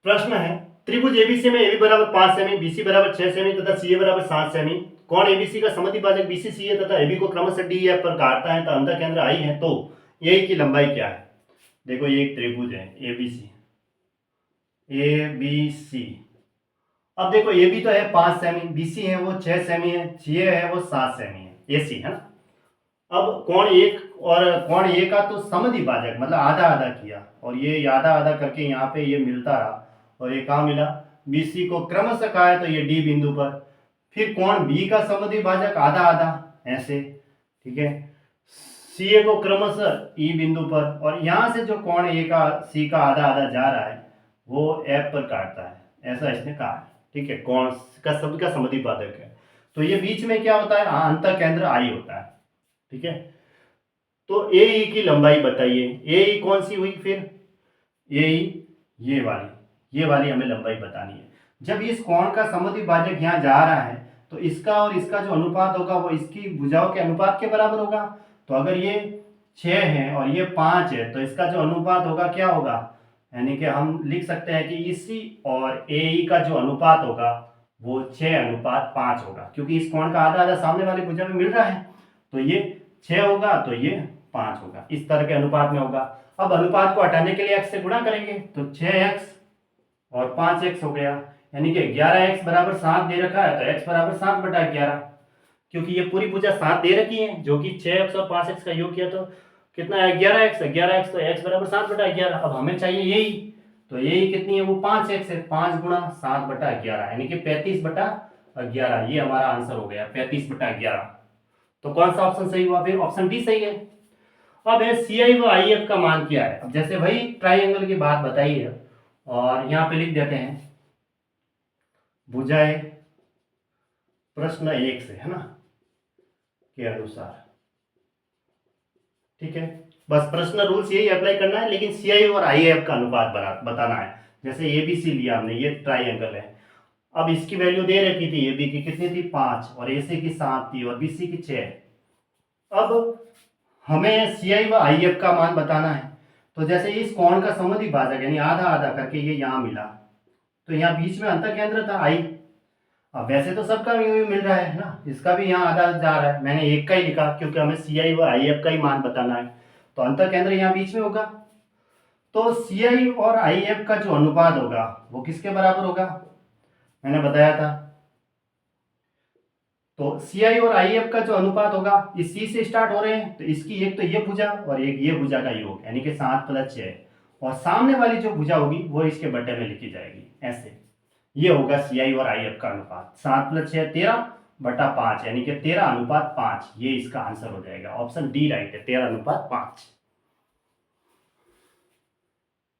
प्रश्न है त्रिभुज एबीसी में एबी बराबर 5 सेमी, बीसी बराबर 6 सेमी तथा सीए बराबर 7 सेमी। कोण एबीसी का समद्विभाजक बीसी सीए तथा एबी को क्रमशः डी एफ पर काटता है तो अंतः केंद्र आई है, तो ए की लंबाई क्या है। देखो ये एक त्रिभुज है एबीसी, एबीसी। अब देखो एबी तो है 5 सेमी, बीसी है वो 6 सेमी है, सीए है वो 7 सेमी है, एसी है ना। अब कोण एक और कोण ए का तो समद्विभाजक मतलब आधा आधा किया और ये आधा आधा करके यहाँ पे ये मिलता रहा और ये कहाँ मिला, बीसी को क्रमशः कहा है तो ये डी बिंदु पर। फिर कोण बी का समद्विभाजक आधा आधा ऐसे, ठीक है, सीए को क्रमशः ई बिंदु पर, और यहाँ से जो कोण ए का सी का आधा आधा जा रहा है वो एफ पर काटता है, ऐसा इसने कहा है, ठीक है। कोण का शब्द का समद्विभाजक है तो ये बीच में क्या होता है, अंतः केंद्र आई होता है, ठीक है। तो ए की लंबाई बताइए, ए कौन सी हुई फिर, ए ये वाली हमें लंबाई बतानी है। जब इस कोण का समद्विभाजक यहाँ जा रहा है तो इसका और इसका जो अनुपात होगा वो इसकी भुजाओं के अनुपात के बराबर होगा। तो अगर ये 6 है और ये 5 है तो इसका जो अनुपात होगा क्या होगा, यानी कि हम लिख सकते हैं कि इसी और ए का जो अनुपात होगा वो 6:5 होगा, क्योंकि इस कोण का आधा आधा सामने वाली भुजा में मिल रहा है तो ये 6 होगा तो ये 5 होगा, इस तरह के अनुपात में होगा। अब अनुपात को हटाने के लिए x से गुणा करेंगे तो 6x और 5x हो गया, यानी कि 11x बराबर 7 दे रखा है तो x बराबर 7/11, क्योंकि ये पूरी भुजा 7 दे रखी है जो कि 6x और 5x का योग किया तो कितना है 11x तो x बराबर 7/11। अब हमें चाहिए यही, तो यही कितनी है वो 5x है, 5 गुणा 7/11 यानी कि 35/11, ये हमारा आंसर हो गया 35/11। तो कौन सा ऑप्शन सही हुआ, फिर ऑप्शन डी सही है। अब है सी आई व आई एफ का मान क्या है। अब जैसे वही ट्राइंगल की बात बताई है और यहां पे लिख देते हैं भुजाएं प्रश्न 1 से, है ना, के अनुसार, ठीक है। बस प्रश्न रूल्स यही अप्लाई करना है, लेकिन सी आई और आई एफ का अनुपात बताना है। जैसे एबीसी लिया हमने, ये ट्राइंगल है, अब इसकी वैल्यू दे रखी थी एबी की कितनी थी 5 और एसी की 7 थी और बीसी की 6। अब हमें सी आई व आई एफ का मान बताना है। तो जैसे इस कोण का समद्विभाजक यानी आधा आधा करके ये यहाँ मिला तो यहाँ बीच में अंतः केंद्र था आई। अब वैसे तो सबका यूं मिल रहा है ना, इसका भी यहाँ आधा जा रहा है, मैंने एक का ही लिखा क्योंकि हमें सी आई व आई एफ का ही मान बताना है, तो अंतः केंद्र यहाँ बीच में होगा। तो सी आई और आई एफ का जो अनुपात होगा वो किसके बराबर होगा, मैंने बताया था। तो सी आई और आई एफ का जो अनुपात होगा, इस सी से स्टार्ट हो रहे हैं तो इसकी एक तो ये भुजा और एक ये भुजा का योग यानी कि 7 + 6, और सामने वाली जो भुजा होगी वो इसके बटे में लिखी जाएगी ऐसे। ये होगा सी आई और आई एफ का अनुपात, 7 + 6 13/5 यानी कि 13:5, ये इसका आंसर हो जाएगा। ऑप्शन डी राइट है, 13:5।